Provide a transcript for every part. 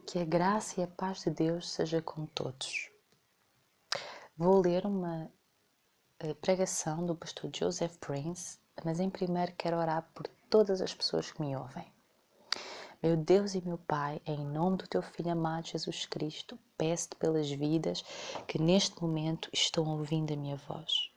Que a graça e a paz de Deus seja com todos. Vou ler uma pregação do pastor Joseph Prince, mas em primeiro quero orar por todas as pessoas que me ouvem. Meu Deus e meu Pai, em nome do Teu Filho amado Jesus Cristo, peço-te pelas vidas que neste momento estão ouvindo a minha voz.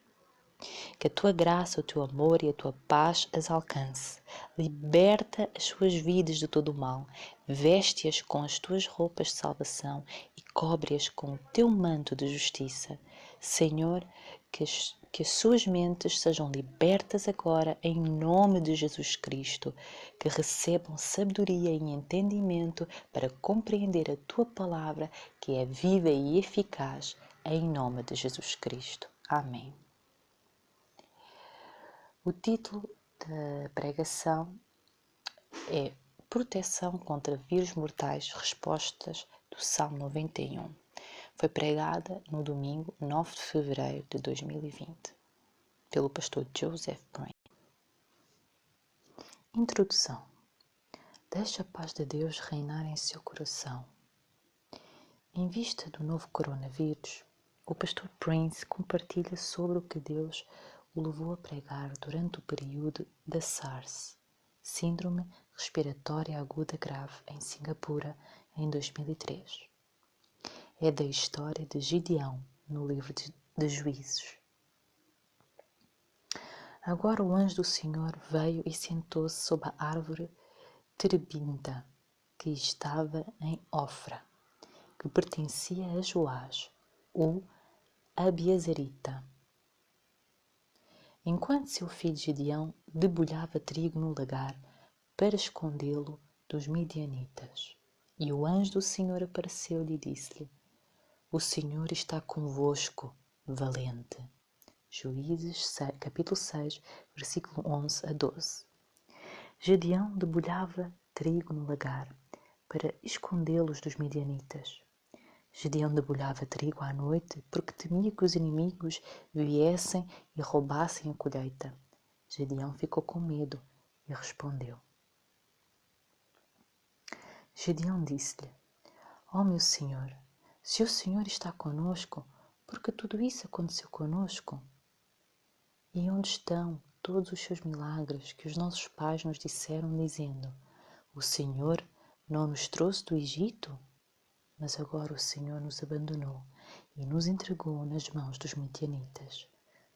Que a Tua graça, o Teu amor e a Tua paz as alcance. Liberta as suas vidas de todo o mal, veste-as com as Tuas roupas de salvação e cobre-as com o Teu manto de justiça. Senhor, que as suas mentes sejam libertas agora em nome de Jesus Cristo, que recebam sabedoria e entendimento para compreender a Tua palavra, que é viva e eficaz, em nome de Jesus Cristo. Amém. O título da pregação é Proteção contra vírus mortais, respostas do Salmo 91. Foi pregada no domingo 9 de fevereiro de 2020, pelo pastor Joseph Prince. Introdução. Deixe a paz de Deus reinar em seu coração. Em vista do novo coronavírus, o pastor Prince compartilha sobre o que Deus o levou a pregar durante o período da SARS, Síndrome Respiratória Aguda Grave, em Singapura, em 2003. É da história de Gideão, no livro de Juízes. Agora o anjo do Senhor veio e sentou-se sob a árvore terebinta, que estava em Ofra, que pertencia a Joás, o Abiezerita. Enquanto seu filho Gideão debulhava trigo no lagar para escondê-lo dos midianitas. E o anjo do Senhor apareceu-lhe e disse-lhe: O Senhor está convosco, valente. Juízes, capítulo 6, versículo 11 a 12. Gideão debulhava trigo no lagar para escondê-los dos midianitas. Gideão debulhava trigo à noite porque temia que os inimigos viessem e roubassem a colheita. Gideão ficou com medo e respondeu. Gideão disse-lhe: Ó meu Senhor, se o Senhor está conosco, por que tudo isso aconteceu conosco? E onde estão todos os seus milagres que os nossos pais nos disseram, dizendo: O Senhor não nos trouxe do Egito? Mas agora o Senhor nos abandonou e nos entregou nas mãos dos midianitas.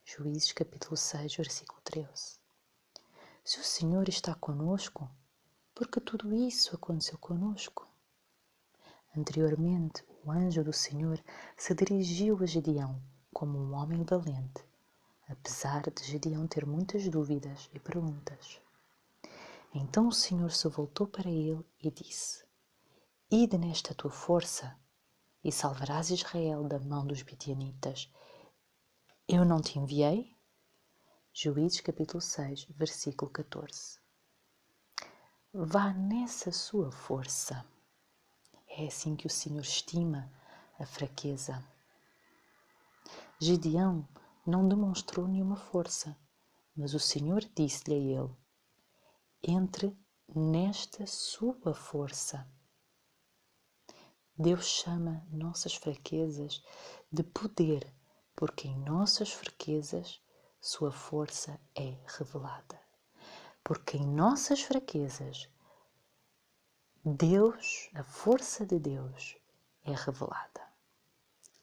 Juízes capítulo 6, versículo 13. Se o Senhor está conosco, por que tudo isso aconteceu conosco? Anteriormente, o anjo do Senhor se dirigiu a Gideão como um homem valente, apesar de Gideão ter muitas dúvidas e perguntas. Então o Senhor se voltou para ele e disse: Ide nesta tua força e salvarás Israel da mão dos midianitas. Eu não te enviei? Juízes capítulo 6, versículo 14. Vá nessa sua força. É assim que o Senhor estima a fraqueza. Gideão não demonstrou nenhuma força, mas o Senhor disse-lhe a ele: Entre nesta sua força. Deus chama nossas fraquezas de poder, porque em nossas fraquezas sua força é revelada. Porque em nossas fraquezas Deus, a força de Deus, é revelada.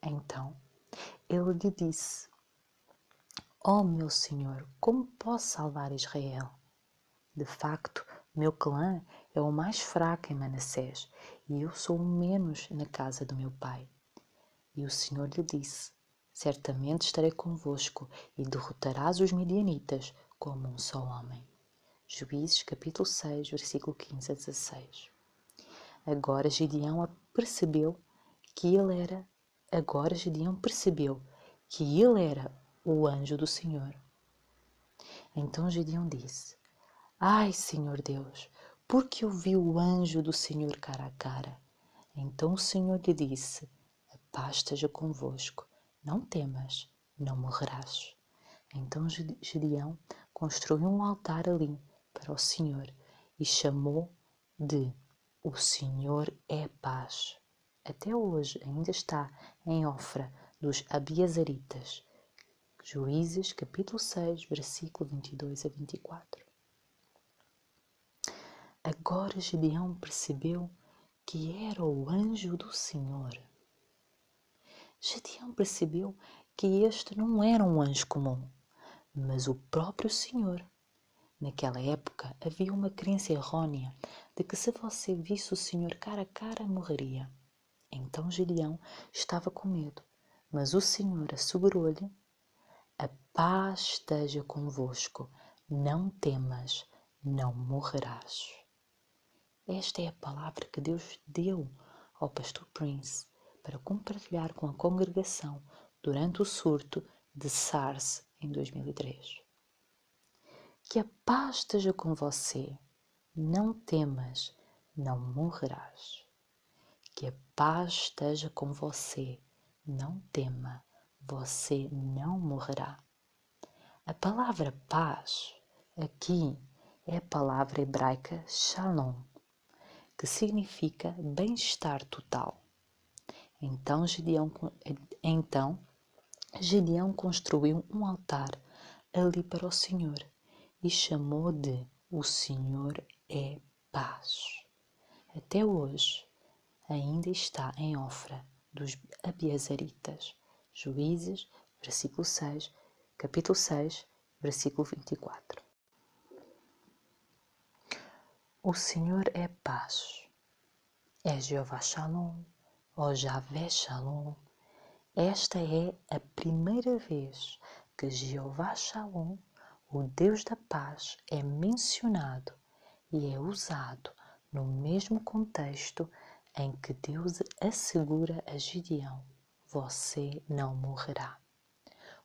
Então, ele lhe disse: Ó meu Senhor, como posso salvar Israel? De facto, meu clã é o mais fraco em Manassés, e eu sou o menos na casa do meu pai. E o Senhor lhe disse: Certamente estarei convosco, e derrotarás os midianitas como um só homem. Juízes capítulo 6, versículo 15 a 16. Agora Gideão percebeu que ele era o anjo do Senhor. Então Gideão disse: Ai, Senhor Deus, porque eu vi o anjo do Senhor cara a cara. Então o Senhor lhe disse: A paz esteja convosco, não temas, não morrerás. Então Gideão construiu um altar ali para o Senhor e chamou de O Senhor é paz. Até hoje ainda está em Ofra dos Abiezeritas. Juízes, capítulo 6, versículo 22 a 24. Agora Gideão percebeu que era o anjo do Senhor. Gideão percebeu que este não era um anjo comum, mas o próprio Senhor. Naquela época havia uma crença errônea de que se você visse o Senhor cara a cara, morreria. Então Gideão estava com medo, mas o Senhor assegurou-lhe: a paz esteja convosco, não temas, não morrerás. Esta é a palavra que Deus deu ao pastor Prince para compartilhar com a congregação durante o surto de SARS em 2003. Que a paz esteja com você, não temas, não morrerás. Que a paz esteja com você, não tema, você não morrerá. A palavra paz aqui é a palavra hebraica shalom, que significa bem-estar total. Então Gideão construiu um altar ali para o Senhor e chamou de O Senhor é Paz. Até hoje ainda está em Ofra dos Abiezeritas. Juízes, versículo 6, capítulo 6, versículo 24. O Senhor é paz. É Jeová Shalom, ou Javé Shalom. Esta é a primeira vez que Jeová Shalom, o Deus da paz, é mencionado e é usado no mesmo contexto em que Deus assegura a Gideão: você não morrerá.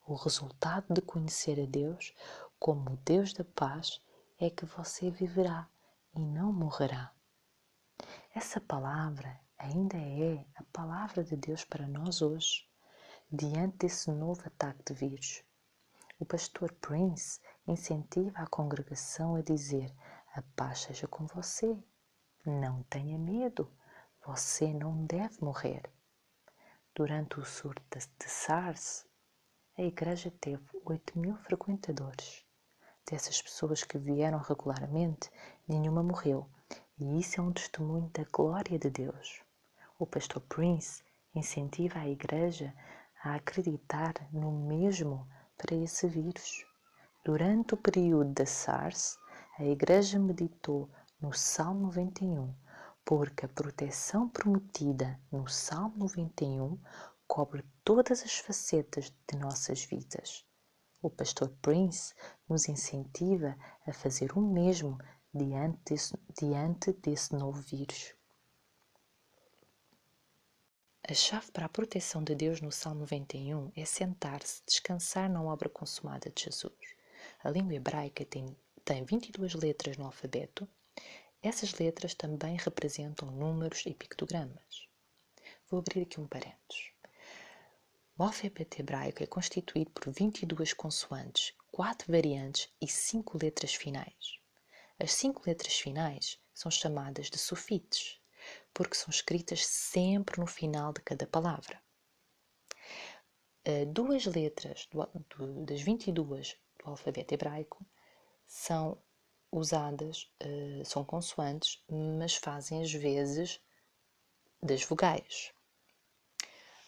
O resultado de conhecer a Deus como o Deus da paz é que você viverá e não morrerá. Essa palavra ainda é a palavra de Deus para nós hoje, diante desse novo ataque de vírus. O pastor Prince incentiva a congregação a dizer: a paz seja com você, não tenha medo, você não deve morrer. Durante o surto de SARS, a igreja teve 8.000 frequentadores. Dessas pessoas que vieram regularmente, nenhuma morreu. E isso é um testemunho da glória de Deus. O pastor Prince incentiva a igreja a acreditar no mesmo para esse vírus. Durante o período da SARS, a igreja meditou no Salmo 91, porque a proteção prometida no Salmo 91 cobre todas as facetas de nossas vidas. O pastor Prince nos incentiva a fazer o mesmo diante desse novo vírus. A chave para a proteção de Deus no Salmo 91 é sentar-se, descansar na obra consumada de Jesus. A língua hebraica tem 22 letras no alfabeto. Essas letras também representam números e pictogramas. Vou abrir aqui um parênteses. O alfabeto hebraico é constituído por 22 consoantes, 4 variantes e 5 letras finais. As 5 letras finais são chamadas de sufites, porque são escritas sempre no final de cada palavra. Duas letras das 22 do alfabeto hebraico são usadas, são consoantes, mas fazem as vezes das vogais.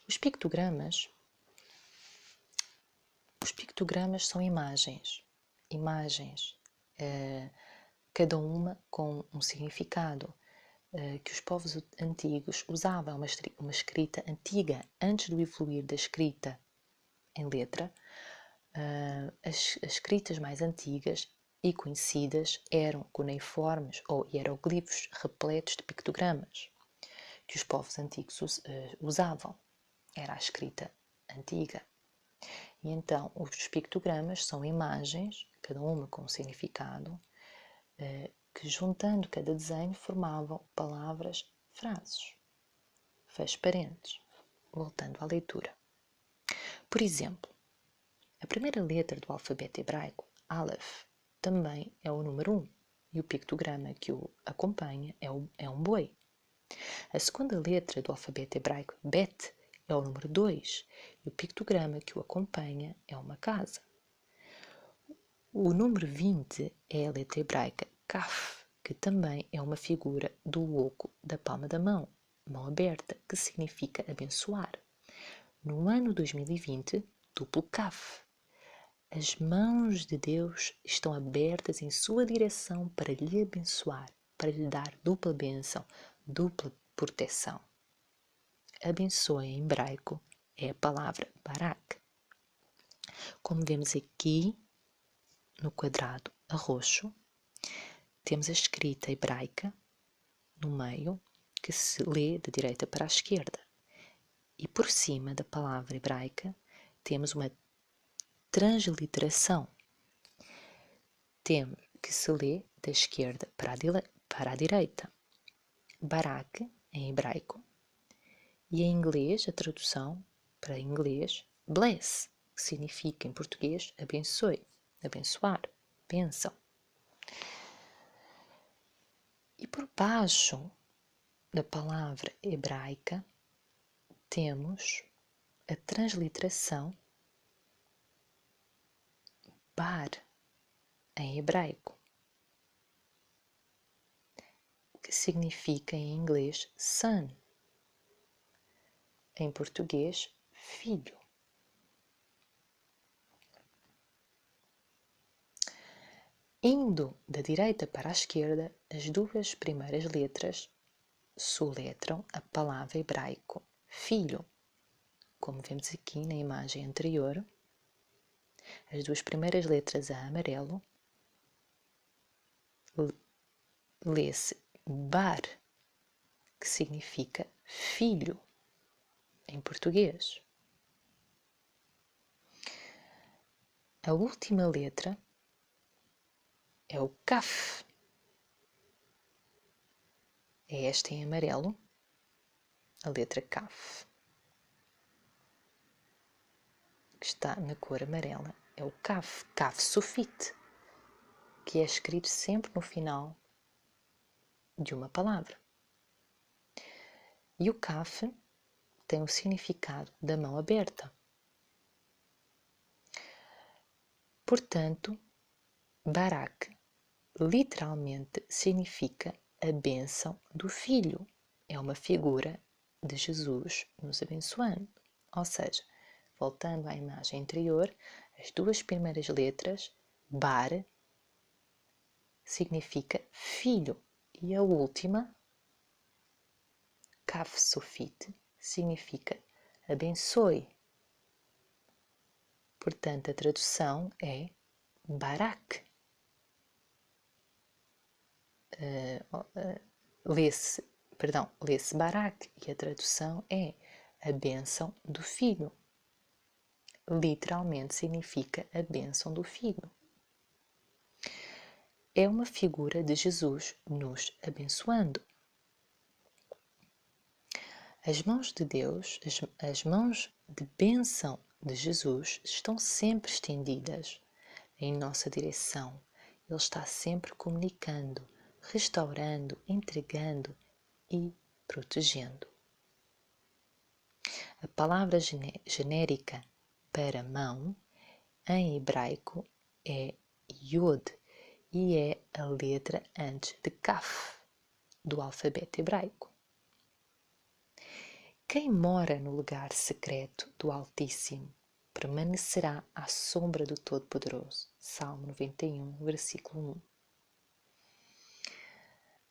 Os pictogramas são imagens, cada uma com um significado, que os povos antigos usavam, uma escrita antiga, antes de evoluir da escrita em letra. As escritas mais antigas e conhecidas eram cuneiformes ou hieroglifos repletos de pictogramas, que os povos antigos usavam. Era a escrita antiga. E então, os pictogramas são imagens, cada uma com um significado, que juntando cada desenho formavam palavras, frases. Fecho parênteses. Voltando à leitura. Por exemplo, a primeira letra do alfabeto hebraico, Aleph, também é o número 1, e o pictograma que o acompanha é um boi. A segunda letra do alfabeto hebraico, Bet, é o número 2 e o pictograma que o acompanha é uma casa. O número 20 é a letra hebraica Kaf, que também é uma figura do oco da palma da mão aberta, que significa abençoar. No ano 2020, duplo Kaf. As mãos de Deus estão abertas em sua direção para lhe abençoar, para lhe dar dupla bênção, dupla proteção. Abençoe em hebraico é a palavra Barak. Como vemos aqui no quadrado a roxo, temos a escrita hebraica no meio, que se lê de direita para a esquerda. E por cima da palavra hebraica temos uma transliteração. Temos que se lê da esquerda para a direita. Barak em hebraico. E em inglês, a tradução para inglês, bless, que significa em português abençoe, abençoar, bênção. E por baixo da palavra hebraica temos a transliteração bar em hebraico, que significa em inglês son, em português filho. Indo da direita para a esquerda, as duas primeiras letras soletram a palavra hebraico filho. Como vemos aqui na imagem anterior, as duas primeiras letras a amarelo lê-se bar, que significa filho em português. A última letra é o kaf. É esta em amarelo, a letra kaf, que está na cor amarela. É o kaf, kaf sufit, que é escrito sempre no final de uma palavra. E o kaf tem o significado da mão aberta. Portanto, Barak literalmente significa a bênção do filho. É uma figura de Jesus nos abençoando. Ou seja, voltando à imagem anterior, as duas primeiras letras, bar, significa filho. E a última, kaf sofit, significa abençoe. Portanto, a tradução é Barak. Lê-se Barak e a tradução é a bênção do filho. Literalmente significa a bênção do filho. É uma figura de Jesus nos abençoando. As mãos de Deus, as mãos de bênção de Jesus estão sempre estendidas em nossa direção. Ele está sempre comunicando, restaurando, entregando e protegendo. A palavra genérica para mão em hebraico é Yod e é a letra antes de Kaf do alfabeto hebraico. Quem mora no lugar secreto do Altíssimo permanecerá à sombra do Todo-Poderoso. Salmo 91, versículo 1.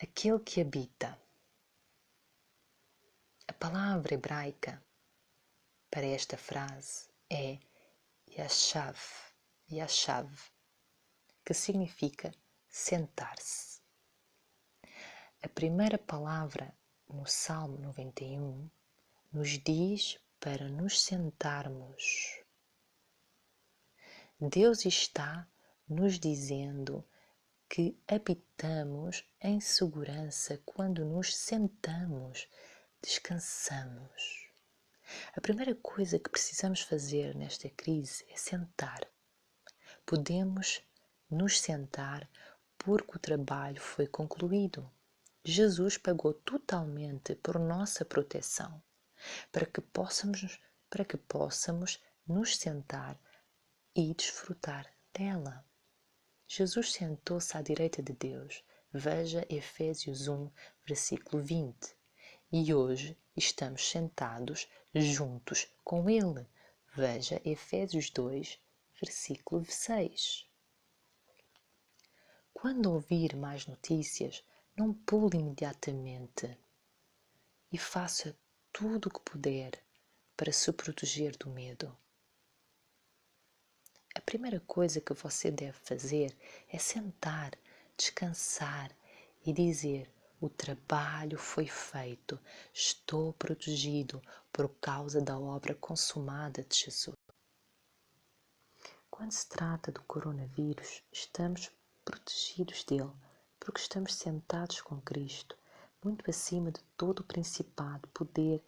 Aquele que habita. A palavra hebraica para esta frase é Yashav, que significa sentar-se. A primeira palavra no Salmo 91 nos diz para nos sentarmos. Deus está nos dizendo que habitamos em segurança quando nos sentamos, descansamos. A primeira coisa que precisamos fazer nesta crise é sentar. Podemos nos sentar porque o trabalho foi concluído. Jesus pagou totalmente por nossa proteção, para que possamos nos sentar e desfrutar dela. Jesus sentou-se à direita de Deus. Veja Efésios 1, versículo 20. E hoje estamos sentados juntos com Ele. Veja Efésios 2, versículo 6. Quando ouvir mais notícias, não pule imediatamente e faça tudo o que puder para se proteger do medo. A primeira coisa que você deve fazer é sentar, descansar e dizer: o trabalho foi feito, estou protegido por causa da obra consumada de Jesus. Quando se trata do coronavírus, estamos protegidos dele, porque estamos sentados com Cristo, muito acima de todo o principado, poder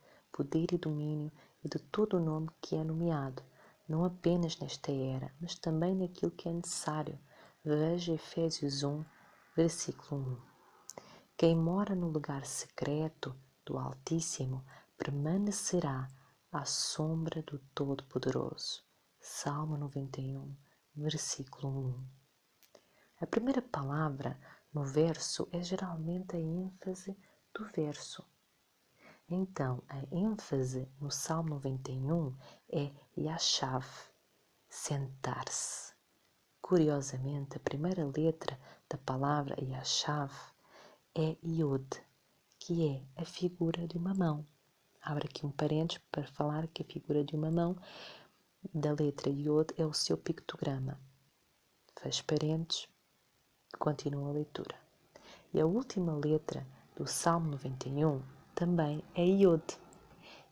e domínio e de todo o nome que é nomeado, não apenas nesta era, mas também naquilo que é necessário. Veja Efésios 1, versículo 1. Quem mora no lugar secreto do Altíssimo permanecerá à sombra do Todo-Poderoso. Salmo 91, versículo 1. A primeira palavra no verso é geralmente a ênfase do verso. Então, a ênfase no Salmo 91 é Yashav, sentar-se. Curiosamente, a primeira letra da palavra Yashav é Yod, que é a figura de uma mão. Abro aqui um parênteses para falar que a figura de uma mão da letra Yod é o seu pictograma. Fecho parênteses, continua a leitura. E a última letra do Salmo 91 também é Yod.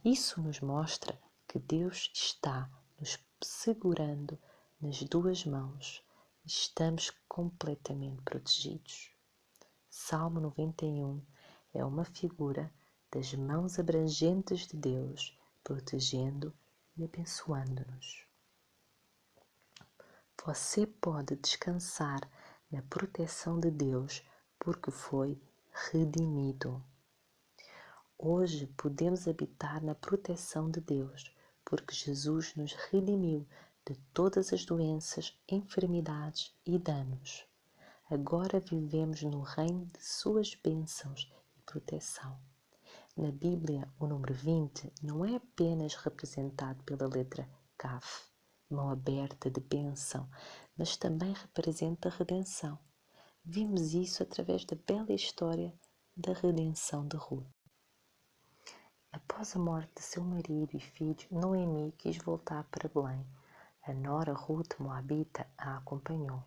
Isso nos mostra que Deus está nos segurando nas duas mãos. Estamos completamente protegidos. Salmo 91 é uma figura das mãos abrangentes de Deus, protegendo e abençoando-nos. Você pode descansar na proteção de Deus porque foi redimido. Hoje podemos habitar na proteção de Deus porque Jesus nos redimiu de todas as doenças, enfermidades e danos. Agora vivemos no reino de suas bênçãos e proteção. Na Bíblia, o número 20 não é apenas representado pela letra Kaf, mão aberta de bênção, mas também representa a redenção. Vimos isso através da bela história da redenção de Ruth. Após a morte de seu marido e filhos, Noemi quis voltar para Belém. A nora Ruth Moabita a acompanhou.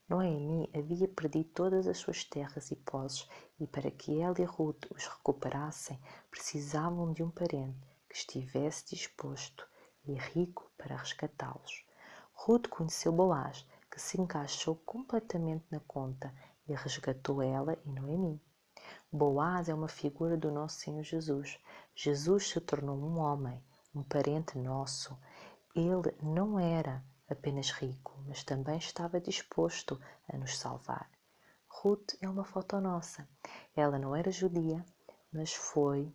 Noemi havia perdido todas as suas terras e posses e para que ela e Ruth os recuperassem, precisavam de um parente que estivesse disposto e rico para resgatá-los. Ruth conheceu Boaz, que se encaixou completamente na conta e resgatou ela e Noemi. Boaz é uma figura do nosso Senhor Jesus. Jesus se tornou um homem, um parente nosso. Ele não era apenas rico, mas também estava disposto a nos salvar. Ruth é uma foto nossa. Ela não era judia, mas foi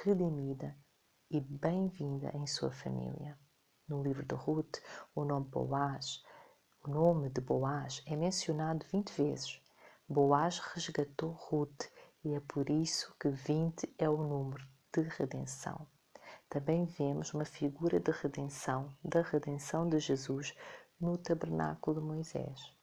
redimida e bem-vinda em sua família. No livro de Ruth, o nome de Boaz é mencionado 20 vezes. Boaz resgatou Ruth e é por isso que 20 é o número de redenção. Também vemos uma figura de redenção, da redenção de Jesus, no tabernáculo de Moisés.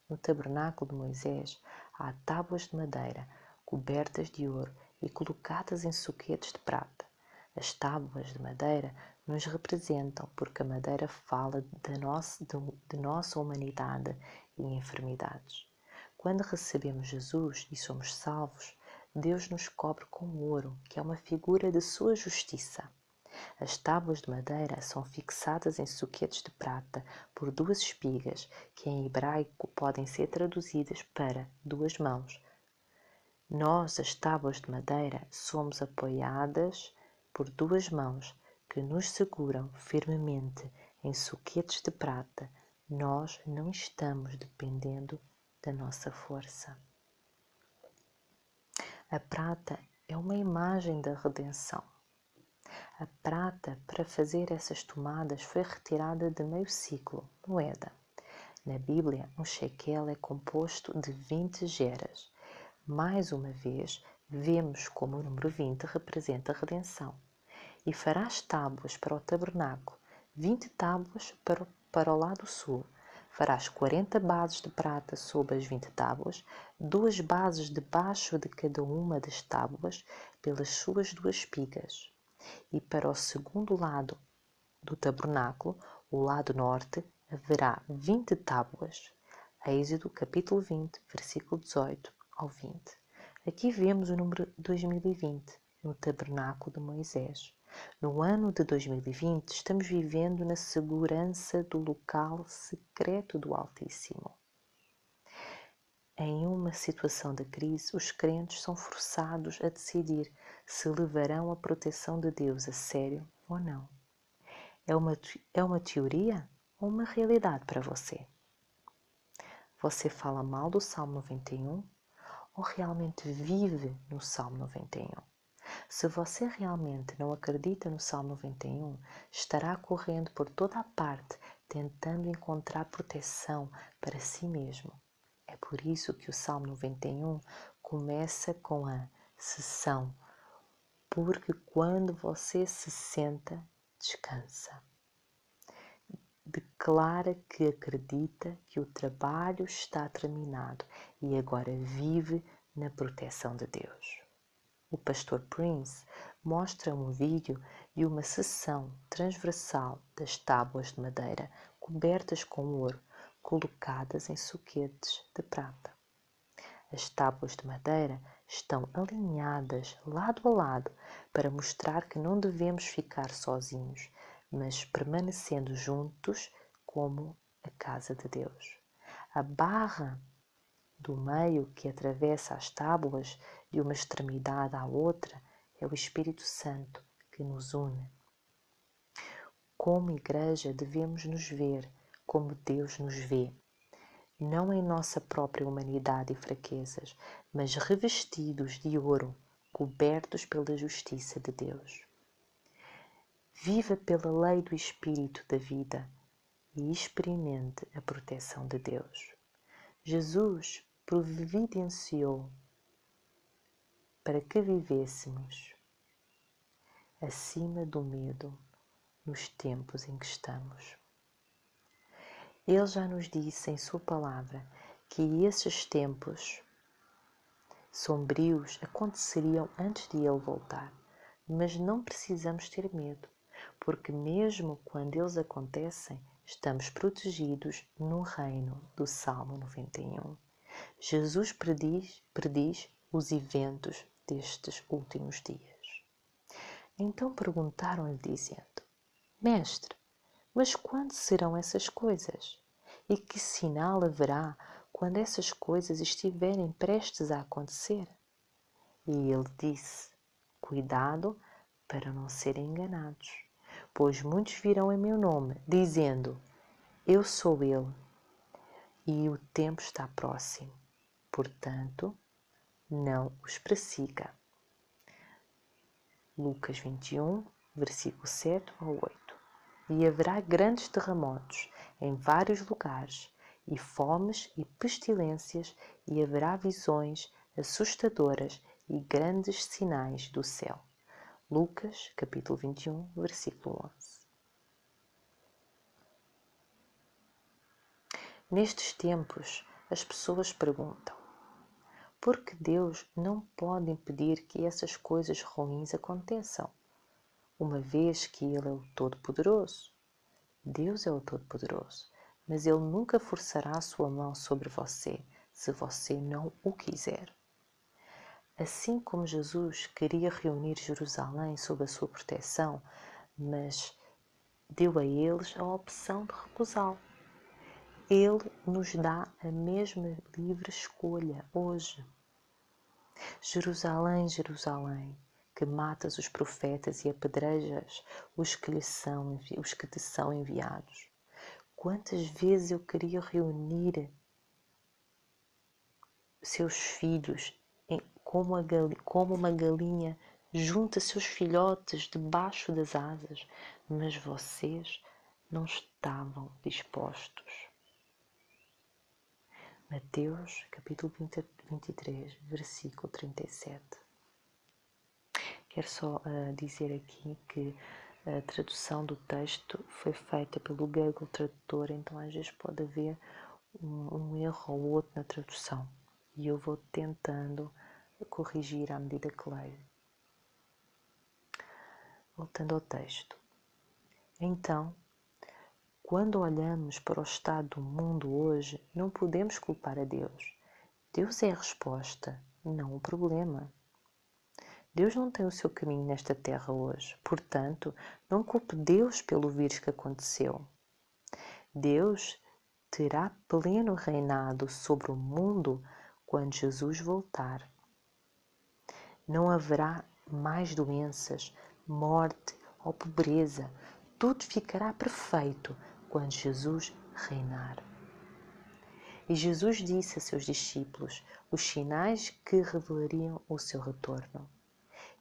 No tabernáculo de Moisés há tábuas de madeira cobertas de ouro e colocadas em soquetes de prata. As tábuas de madeira nos representam porque a madeira fala de nossa humanidade e enfermidades. Quando recebemos Jesus e somos salvos, Deus nos cobre com ouro, que é uma figura de sua justiça. As tábuas de madeira são fixadas em soquetes de prata por duas espigas, que em hebraico podem ser traduzidas para duas mãos. Nós, as tábuas de madeira, somos apoiadas por duas mãos que nos seguram firmemente em soquetes de prata. Nós não estamos dependendo da nossa força. A prata é uma imagem da redenção. A prata, para fazer essas tomadas, foi retirada de meio ciclo, moeda. Na Bíblia, um shekel é composto de 20 geras. Mais uma vez, vemos como o número 20 representa a redenção. E farás tábuas para o tabernáculo, 20 tábuas para o lado sul. Farás 40 bases de prata sobre as 20 tábuas, 2 bases debaixo de cada uma das tábuas, pelas suas 2 espigas. E para o segundo lado do tabernáculo, o lado norte, haverá 20 tábuas. Êxodo capítulo 20, versículo 18 ao 20. Aqui vemos o número 2020, no tabernáculo de Moisés. No ano de 2020, estamos vivendo na segurança do local secreto do Altíssimo. Em uma situação de crise, os crentes são forçados a decidir se levarão a proteção de Deus a sério ou não. É uma teoria ou uma realidade para você? Você fala mal do Salmo 91 ou realmente vive no Salmo 91? Se você realmente não acredita no Salmo 91, estará correndo por toda a parte tentando encontrar proteção para si mesmo. É por isso que o Salmo 91 começa com a sessão, porque quando você se senta, descansa. Declara que acredita que o trabalho está terminado e agora vive na proteção de Deus. O pastor Prince mostra um vídeo de uma seção transversal das tábuas de madeira cobertas com ouro, colocadas em soquetes de prata. As tábuas de madeira estão alinhadas lado a lado para mostrar que não devemos ficar sozinhos, mas permanecendo juntos como a casa de Deus. A barra do meio que atravessa as tábuas de uma extremidade à outra é o Espírito Santo que nos une. Como igreja devemos nos ver como Deus nos vê, não em nossa própria humanidade e fraquezas, mas revestidos de ouro, cobertos pela justiça de Deus. Viva pela lei do Espírito da vida e experimente a proteção de Deus. Jesus providenciou para que vivêssemos acima do medo nos tempos em que estamos. Ele já nos disse em sua palavra que esses tempos sombrios aconteceriam antes de ele voltar, mas não precisamos ter medo, porque mesmo quando eles acontecem, estamos protegidos no reino do Salmo 91. Jesus prediz os eventos destes últimos dias. Então perguntaram-lhe dizendo: Mestre, mas quando serão essas coisas? E que sinal haverá quando essas coisas estiverem prestes a acontecer? E ele disse: Cuidado para não serem enganados, pois muitos virão em meu nome, dizendo: Eu sou ele, e o tempo está próximo. Portanto, não os persiga. Lucas 21, versículo 7 ao 8. E haverá grandes terremotos em vários lugares, e fomes e pestilências, e haverá visões assustadoras e grandes sinais do céu. Lucas, capítulo 21, versículo 11. Nestes tempos, as pessoas perguntam: por que Deus não pode impedir que essas coisas ruins aconteçam, uma vez que Ele é o Todo-Poderoso? Deus é o Todo-Poderoso, mas Ele nunca forçará a sua mão sobre você se você não o quiser. Assim como Jesus queria reunir Jerusalém sob a sua proteção, mas deu a eles a opção de recusá-lo. Ele nos dá a mesma livre escolha hoje. Jerusalém, Jerusalém, que matas os profetas e apedrejas os que te são enviados. Quantas vezes eu queria reunir seus filhos como uma galinha junta seus filhotes debaixo das asas, mas vocês não estavam dispostos. Mateus, capítulo 23, versículo 37. Quero só dizer aqui que a tradução do texto foi feita pelo Google Tradutor, então às vezes pode haver um erro ou outro na tradução. E eu vou tentando corrigir à medida que leio. Voltando ao texto. Então, quando olhamos para o estado do mundo hoje, não podemos culpar a Deus. Deus é a resposta, não o problema. Deus não tem o seu caminho nesta terra hoje, portanto, não culpe Deus pelo vírus que aconteceu. Deus terá pleno reinado sobre o mundo quando Jesus voltar. Não haverá mais doenças, morte ou pobreza. Tudo ficará perfeito quando Jesus reinar. E Jesus disse a seus discípulos os sinais que revelariam o seu retorno.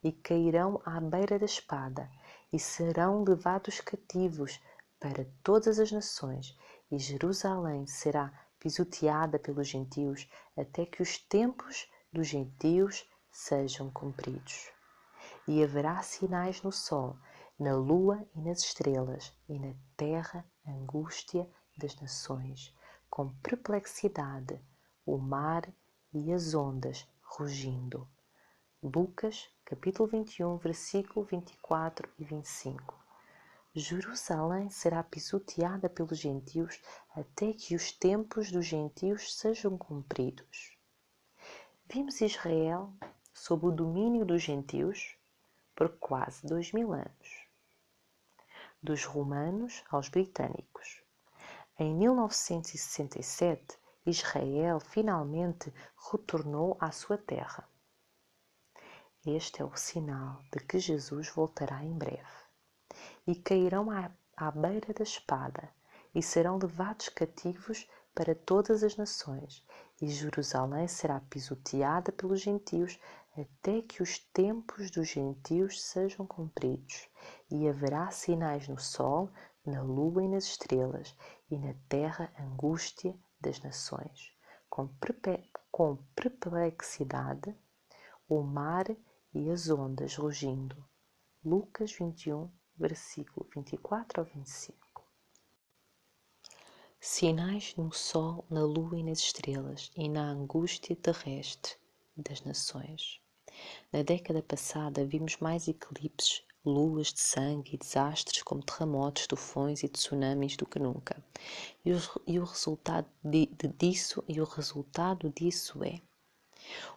E cairão à beira da espada, e serão levados cativos para todas as nações, e Jerusalém será pisoteada pelos gentios, até que os tempos dos gentios sejam cumpridos. E haverá sinais no sol, na lua e nas estrelas, e na terra angústia das nações, com perplexidade, o mar e as ondas rugindo. Lucas, capítulo 21, versículo 24 e 25. Jerusalém será pisoteada pelos gentios até que os tempos dos gentios sejam cumpridos. Vimos Israel sob o domínio dos gentios por quase 2000 anos, dos romanos aos britânicos. Em 1967, Israel finalmente retornou à sua terra. Este é o sinal de que Jesus voltará em breve. E cairão à beira da espada, e serão levados cativos para todas as nações, e Jerusalém será pisoteada pelos gentios, até que os tempos dos gentios sejam cumpridos. E haverá sinais no sol, na lua e nas estrelas, e na terra angústia das nações. Com perplexidade, o mar e as ondas rugindo. Lucas 21, versículo 24 ao 25. Sinais no sol, na lua e nas estrelas, e na angústia terrestre das nações. Na década passada vimos mais eclipses, luas de sangue e desastres como terremotos, tufões e tsunamis do que nunca. E o resultado disso é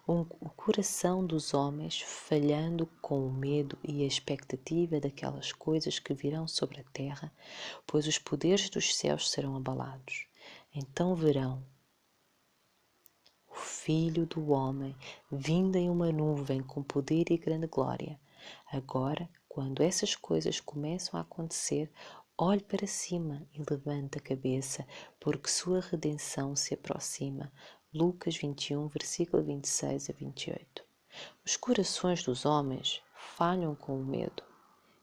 o coração dos homens falhando com o medo e a expectativa daquelas coisas que virão sobre a terra, pois os poderes dos céus serão abalados. Então verão o Filho do Homem vindo em uma nuvem com poder e grande glória. Agora, quando essas coisas começam a acontecer, olhe para cima e levante a cabeça, porque sua redenção se aproxima. Lucas 21, versículo 26 a 28. Os corações dos homens falham com o medo.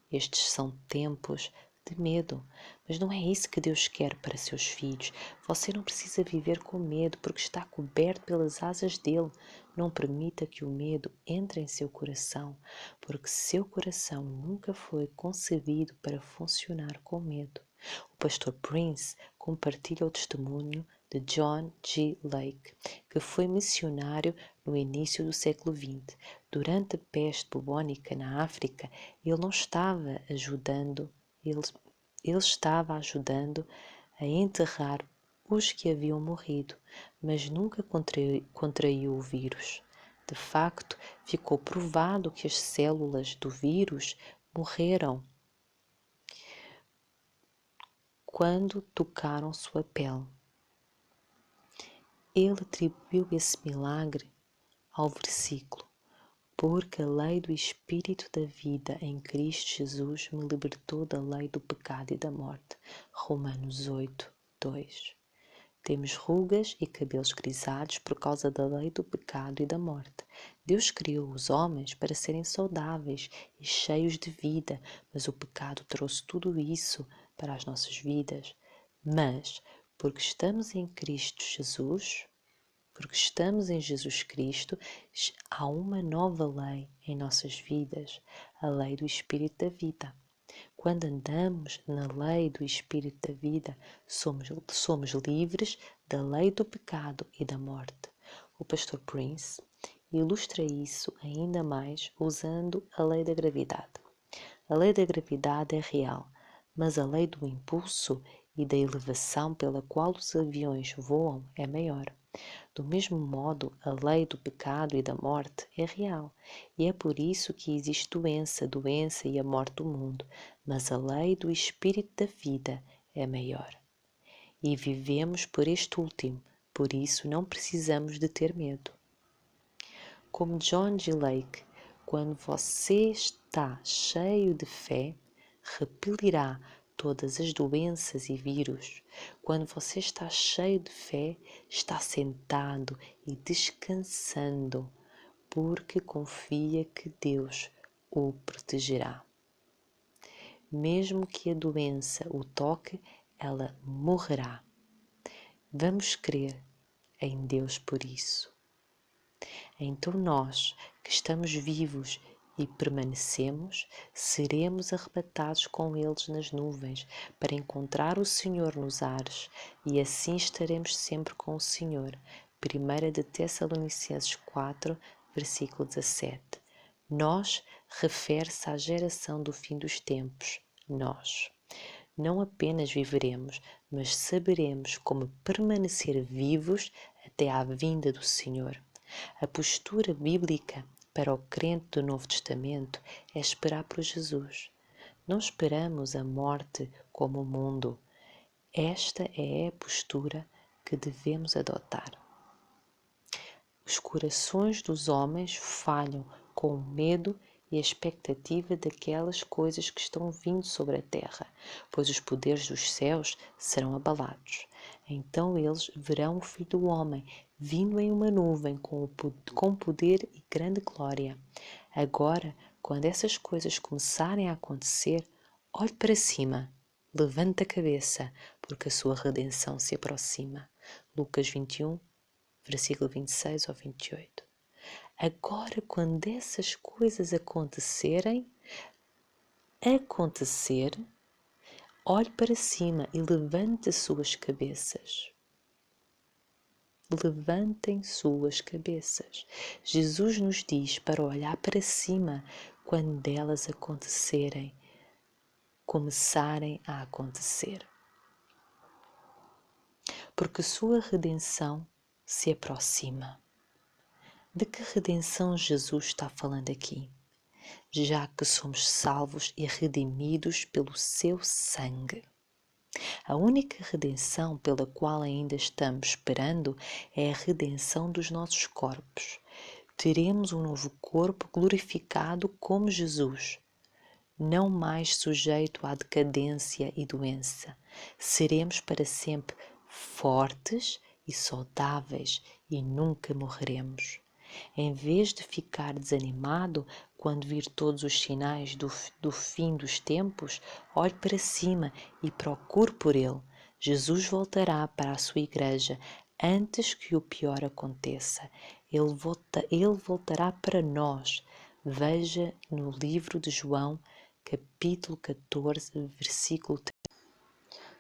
Estes são tempos de medo, mas não é isso que Deus quer para seus filhos. Você não precisa viver com medo, porque está coberto pelas asas dele. Não permita que o medo entre em seu coração, porque seu coração nunca foi concebido para funcionar com medo. O pastor Prince compartilha o testemunho de John G. Lake, que foi missionário no início do século XX. Durante a peste bubônica na África, ele estava ajudando a enterrar os que haviam morrido, mas nunca contraiu o vírus. De facto, ficou provado que as células do vírus morreram quando tocaram sua pele. Ele atribuiu esse milagre ao versículo: porque a lei do Espírito da vida em Cristo Jesus me libertou da lei do pecado e da morte. Romanos 8, 2. Temos rugas e cabelos grisalhos por causa da lei do pecado e da morte. Deus criou os homens para serem saudáveis e cheios de vida, mas o pecado trouxe tudo isso para as nossas vidas. Mas, porque estamos em Cristo Jesus, porque estamos em Jesus Cristo, há uma nova lei em nossas vidas, a lei do Espírito da vida. Quando andamos na lei do Espírito da vida, somos livres da lei do pecado e da morte. O pastor Prince ilustra isso ainda mais usando a lei da gravidade. A lei da gravidade é real, mas a lei do impulso e da elevação pela qual os aviões voam é maior. Do mesmo modo, a lei do pecado e da morte é real, e é por isso que existe doença e a morte do mundo, mas a lei do Espírito da vida é maior. E vivemos por este último, por isso não precisamos de ter medo. Como John G. Lake, quando você está cheio de fé, repelirá todas as doenças e vírus. Quando você está cheio de fé, está sentado e descansando, porque confia que Deus o protegerá. Mesmo que a doença o toque, ela morrerá. Vamos crer em Deus por isso. Então nós, que estamos vivos e permanecemos, seremos arrebatados com eles nas nuvens, para encontrar o Senhor nos ares, e assim estaremos sempre com o Senhor. 1 de Tessalonicenses 4, versículo 17. Nós refere-se à geração do fim dos tempos. Nós. Não apenas viveremos, mas saberemos como permanecer vivos até à vinda do Senhor. A postura bíblica para o crente do Novo Testamento é esperar por Jesus. Não esperamos a morte como o mundo. Esta é a postura que devemos adotar. Os corações dos homens falham com o medo e a expectativa daquelas coisas que estão vindo sobre a terra, pois os poderes dos céus serão abalados. Então eles verão o Filho do Homem vindo em uma nuvem com poder e grande glória. Agora, quando essas coisas começarem a acontecer, olhe para cima, levante a cabeça, porque a sua redenção se aproxima. Lucas 21, versículo 26 ao 28. Agora, quando essas coisas acontecer, olhe para cima e levante suas cabeças. Levantem suas cabeças. Jesus nos diz para olhar para cima quando elas começarem a acontecer. Porque sua redenção se aproxima. De que redenção Jesus está falando aqui? Já que somos salvos e redimidos pelo seu sangue. A única redenção pela qual ainda estamos esperando é a redenção dos nossos corpos. Teremos um novo corpo glorificado como Jesus, não mais sujeito à decadência e doença. Seremos para sempre fortes e saudáveis e nunca morreremos. Em vez de ficar desanimado quando vir todos os sinais do fim dos tempos, olhe para cima e procure por ele. Jesus voltará para a sua igreja antes que o pior aconteça. Ele voltará para nós. Veja no livro de João, capítulo 14, versículo 3.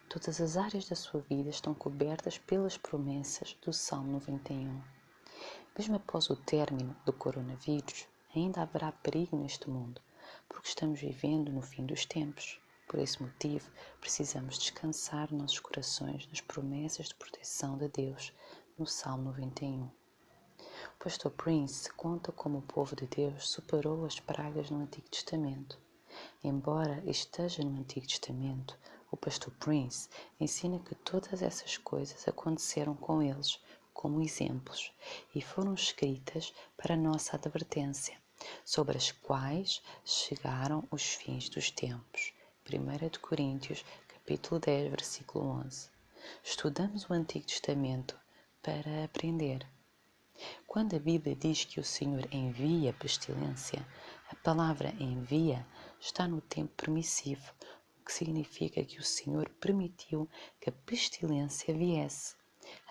Todas as áreas da sua vida estão cobertas pelas promessas do Salmo 91. Mesmo após o término do coronavírus, ainda haverá perigo neste mundo, porque estamos vivendo no fim dos tempos. Por esse motivo, precisamos descansar nossos corações nas promessas de proteção de Deus no Salmo 91. O pastor Prince conta como o povo de Deus superou as pragas no Antigo Testamento. Embora esteja no Antigo Testamento, o pastor Prince ensina que todas essas coisas aconteceram com eles como exemplos e foram escritas para nossa advertência, sobre as quais chegaram os fins dos tempos. 1 Coríntios, capítulo 10, versículo 11. Estudamos o Antigo Testamento para aprender. Quando a Bíblia diz que o Senhor envia pestilência, a palavra envia está no tempo permissivo, o que significa que o Senhor permitiu que a pestilência viesse.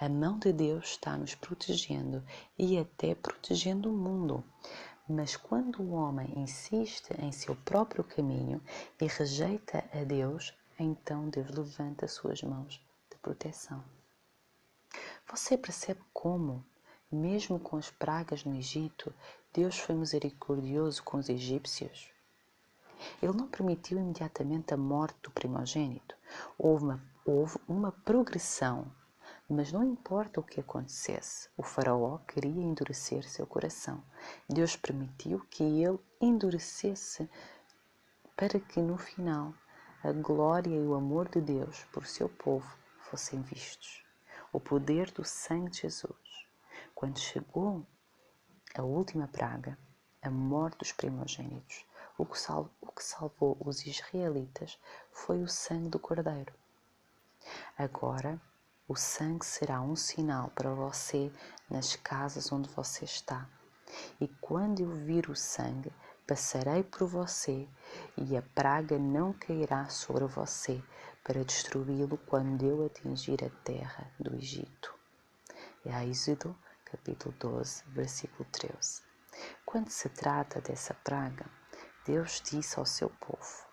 A mão de Deus está nos protegendo e até protegendo o mundo. Mas quando o homem insiste em seu próprio caminho e rejeita a Deus, então Deus levanta suas mãos de proteção. Você percebe como, mesmo com as pragas no Egito, Deus foi misericordioso com os egípcios? Ele não permitiu imediatamente a morte do primogênito. Houve uma progressão, mas não importa o que acontecesse, o faraó queria endurecer seu coração. Deus permitiu que ele endurecesse para que no final a glória e o amor de Deus por seu povo fossem vistos. O poder do sangue de Jesus. Quando chegou a última praga, a morte dos primogênitos, o que salvou os israelitas foi o sangue do Cordeiro. Agora, o sangue será um sinal para você nas casas onde você está. E quando eu vir o sangue, passarei por você e a praga não cairá sobre você para destruí-lo quando eu atingir a terra do Egito. É Êxodo, capítulo 12, versículo 13. Quando se trata dessa praga, Deus disse ao seu povo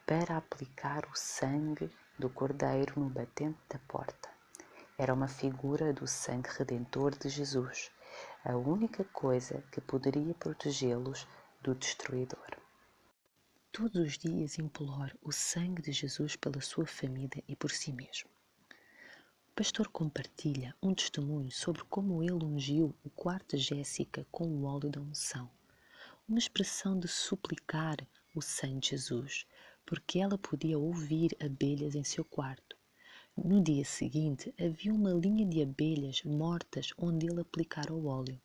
para aplicar o sangue do cordeiro no batente da porta. Era uma figura do sangue redentor de Jesus, a única coisa que poderia protegê-los do destruidor. Todos os dias implore o sangue de Jesus pela sua família e por si mesmo. O pastor compartilha um testemunho sobre como ele ungiu o quarto de Jéssica com o óleo da unção, uma expressão de suplicar o sangue de Jesus, porque ela podia ouvir abelhas em seu quarto. No dia seguinte, havia uma linha de abelhas mortas onde ele aplicara o óleo.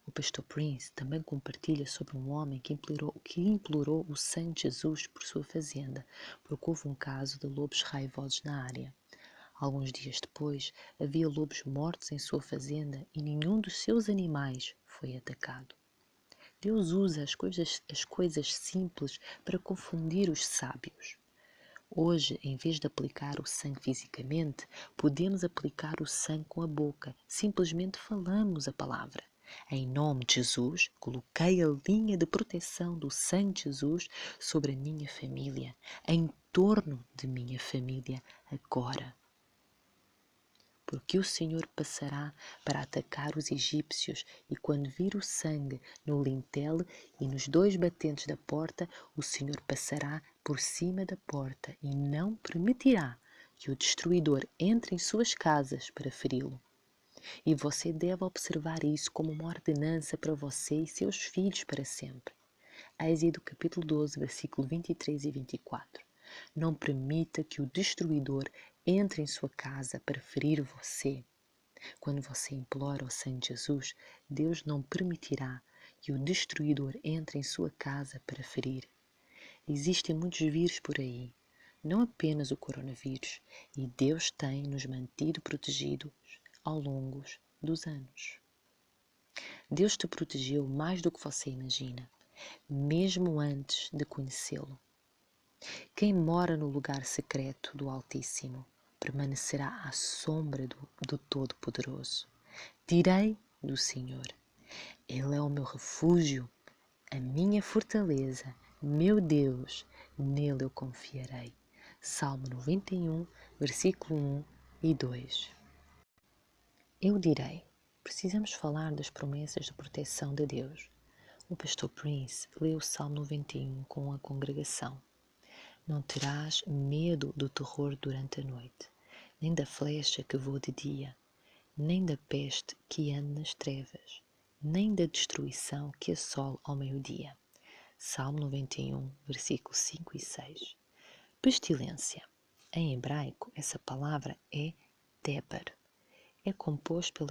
O pastor Prince também compartilha sobre um homem que implorou o sangue de Jesus por sua fazenda, porque houve um caso de lobos raivosos na área. Alguns dias depois, havia lobos mortos em sua fazenda e nenhum dos seus animais foi atacado. Deus usa as coisas simples para confundir os sábios. Hoje, em vez de aplicar o sangue fisicamente, podemos aplicar o sangue com a boca. Simplesmente falamos a palavra. Em nome de Jesus, coloquei a linha de proteção do sangue de Jesus sobre a minha família, em torno de minha família, agora. Porque o Senhor passará para atacar os egípcios, e quando vir o sangue no lintel e nos 2 batentes da porta, o Senhor passará por cima da porta e não permitirá que o destruidor entre em suas casas para feri-lo. E você deve observar isso como uma ordenança para você e seus filhos para sempre. Êxodo capítulo 12, versículo 23 e 24. Não permita que o destruidor entre em sua casa para ferir você. Quando você implora o sangue de Jesus, Deus não permitirá que o destruidor entre em sua casa para ferir. Existem muitos vírus por aí, não apenas o coronavírus, e Deus tem nos mantido protegidos ao longo dos anos. Deus te protegeu mais do que você imagina, mesmo antes de conhecê-lo. Quem mora no lugar secreto do Altíssimo permanecerá à sombra do Todo-Poderoso. Direi do Senhor: Ele é o meu refúgio, a minha fortaleza, meu Deus, nele eu confiarei. Salmo 91, versículo 1 e 2. Eu direi: precisamos falar das promessas de proteção de Deus. O pastor Prince leu o Salmo 91 com a congregação. Não terás medo do terror durante a noite, nem da flecha que voa de dia, nem da peste que anda nas trevas, nem da destruição que assola ao meio-dia. Salmo 91, versículos 5 e 6. Pestilência. Em hebraico, essa palavra é Deber. É composto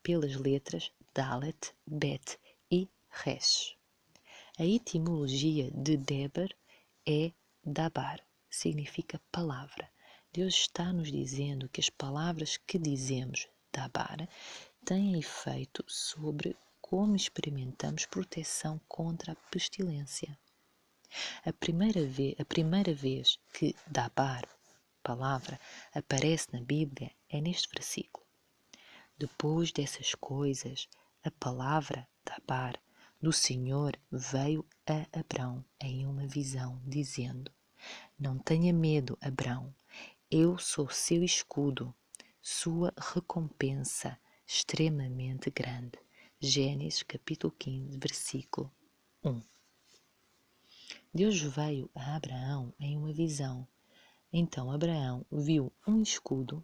pelas letras Dalet, Bet e Resh. A etimologia de Deber é Dabar, significa palavra. Deus está nos dizendo que as palavras que dizemos, dabar, têm efeito sobre como experimentamos proteção contra a pestilência. A primeira vez que dabar, palavra, aparece na Bíblia é neste versículo. Depois dessas coisas, a palavra dabar do Senhor veio a Abrão em uma visão, dizendo: Não tenha medo, Abrão, eu sou seu escudo, sua recompensa extremamente grande. Gênesis capítulo 15, versículo 1. Deus veio a Abraão em uma visão. Então Abraão viu um escudo.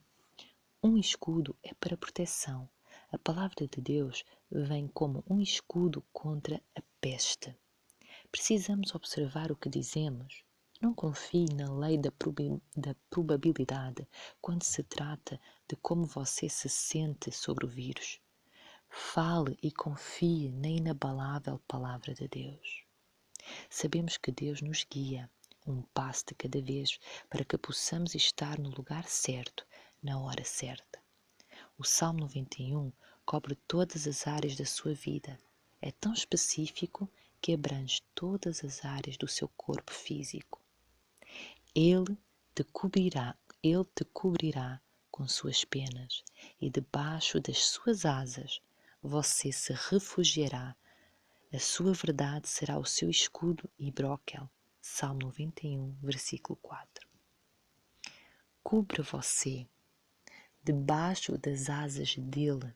Um escudo é para proteção. A palavra de Deus vem como um escudo contra a peste. Precisamos observar o que dizemos. Não confie na lei da probabilidade quando se trata de como você se sente sobre o vírus. Fale e confie na inabalável palavra de Deus. Sabemos que Deus nos guia, um passo de cada vez, para que possamos estar no lugar certo, na hora certa. O Salmo 91 cobre todas as áreas da sua vida. É tão específico que abrange todas as áreas do seu corpo físico. Ele te cobrirá com suas penas, e debaixo das suas asas você se refugiará. A sua verdade será o seu escudo e broquel. Salmo 91, versículo 4. Cubra você debaixo das asas dele.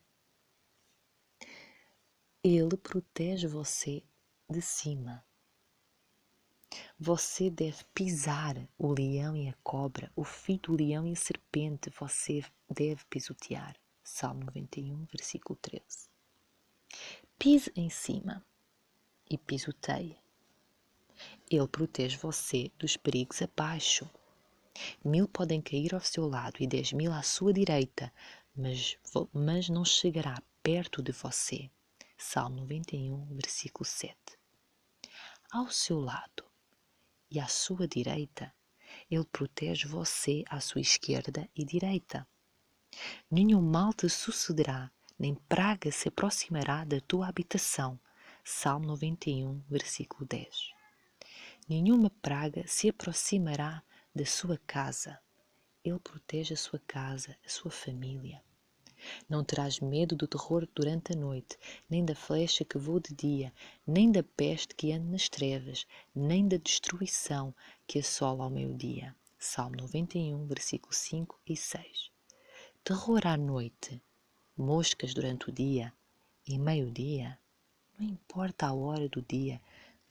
Ele protege você de cima. Você deve pisar o leão e a cobra, o filho do leão e a serpente você deve pisotear. Salmo 91, versículo 13. Pise em cima e pisoteie. Ele protege você dos perigos abaixo. 1000 podem cair ao seu lado e 10.000 à sua direita, mas não chegará perto de você. Salmo 91, versículo 7. Ao seu lado e à sua direita, ele protege você à sua esquerda e direita. Nenhum mal te sucederá, nem praga se aproximará da tua habitação. Salmo 91, versículo 10. Nenhuma praga se aproximará da sua casa. Ele protege a sua casa, a sua família. Não terás medo do terror durante a noite, nem da flecha que voa de dia, nem da peste que anda nas trevas, nem da destruição que assola ao meio-dia. Salmo 91, versículos 5 e 6. Terror à noite, moscas durante o dia e meio-dia. Não importa a hora do dia,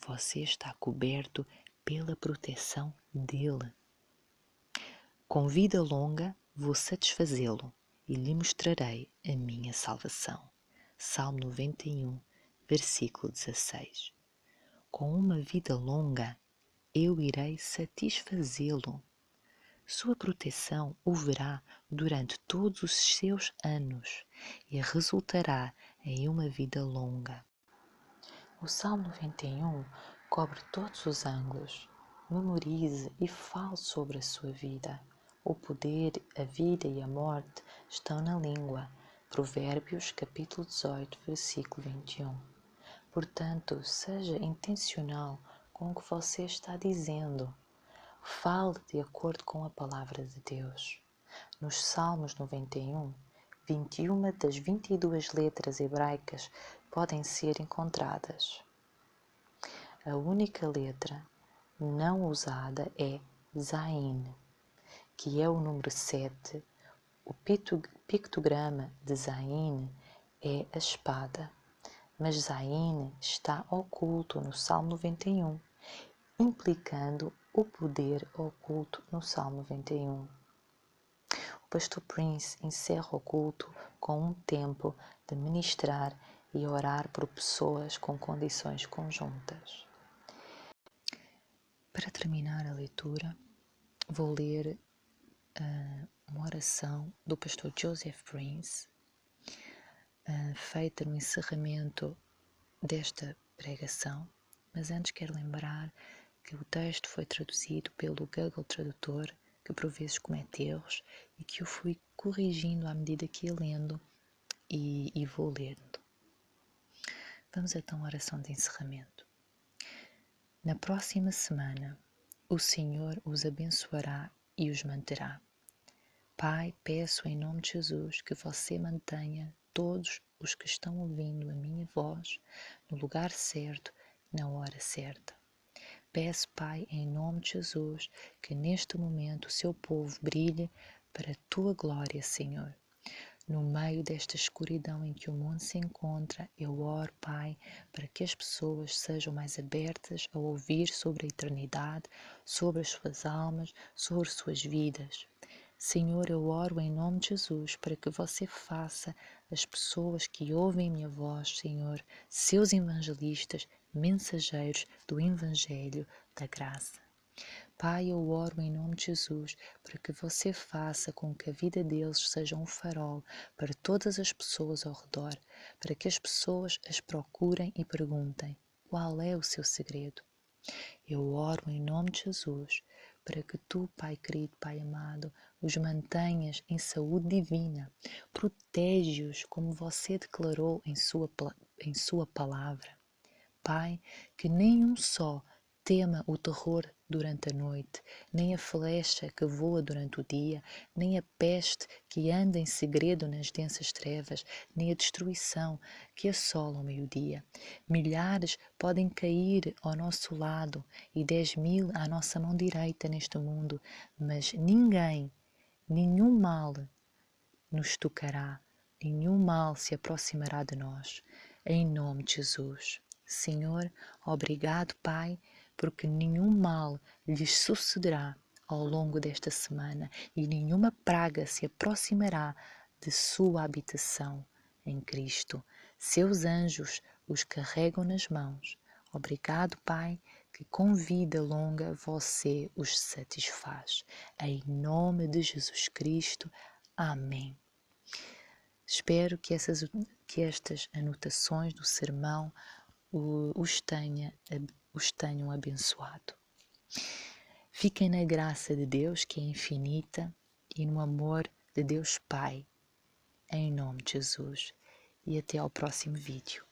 você está coberto pela proteção dele. Com vida longa vou satisfazê-lo e lhe mostrarei a minha salvação. Salmo 91, versículo 16. Com uma vida longa eu irei satisfazê-lo. Sua proteção o verá durante todos os seus anos e resultará em uma vida longa. O Salmo 91 cobre todos os ângulos. Memorize e fale sobre a sua vida. O poder, a vida e a morte estão na língua. Provérbios, capítulo 18, versículo 21. Portanto, seja intencional com o que você está dizendo. Fale de acordo com a palavra de Deus. Nos Salmos 91, 21 das 22 letras hebraicas podem ser encontradas. A única letra não usada é Zain, que é o número 7. O pictograma de Zain é a espada, mas Zain está oculto no Salmo 91, implicando o poder oculto no Salmo 91. O pastor Prince encerra o culto com um tempo de ministrar e orar por pessoas com condições conjuntas. Para terminar a leitura, vou ler uma oração do pastor Joseph Prince, feita no encerramento desta pregação, mas antes quero lembrar que o texto foi traduzido pelo Google Tradutor, que por vezes comete erros e que eu fui corrigindo à medida que ia lendo e vou lendo. Vamos então à oração de encerramento. Na próxima semana, o Senhor os abençoará e os manterá. Pai, peço em nome de Jesus que você mantenha todos os que estão ouvindo a minha voz no lugar certo, na hora certa. Peço, Pai, em nome de Jesus, que neste momento o seu povo brilhe para a tua glória, Senhor. No meio desta escuridão em que o mundo se encontra, eu oro, Pai, para que as pessoas sejam mais abertas a ouvir sobre a eternidade, sobre as suas almas, sobre suas vidas. Senhor, eu oro em nome de Jesus para que você faça as pessoas que ouvem minha voz, Senhor, seus evangelistas, mensageiros do Evangelho da graça. Pai, eu oro em nome de Jesus para que você faça com que a vida deles seja um farol para todas as pessoas ao redor, para que as pessoas as procurem e perguntem qual é o seu segredo. Eu oro em nome de Jesus para que tu, Pai querido, Pai amado, os mantenhas em saúde divina, protege-os como você declarou em sua palavra. Pai, que nenhum só tema o terror durante a noite, nem a flecha que voa durante o dia, nem a peste que anda em segredo nas densas trevas, nem a destruição que assola ao meio-dia. Milhares podem cair ao nosso lado e 10.000 à nossa mão direita neste mundo, mas nenhum mal nos tocará, nenhum mal se aproximará de nós. Em nome de Jesus. Senhor, obrigado, Pai, porque nenhum mal lhes sucederá ao longo desta semana e nenhuma praga se aproximará de sua habitação em Cristo. Seus anjos os carregam nas mãos. Obrigado, Pai, que com vida longa você os satisfaz. Em nome de Jesus Cristo. Amém. Espero que estas anotações do sermão os tenham abençoado. Fiquem na graça de Deus, que é infinita, e no amor de Deus Pai, em nome de Jesus. E até ao próximo vídeo.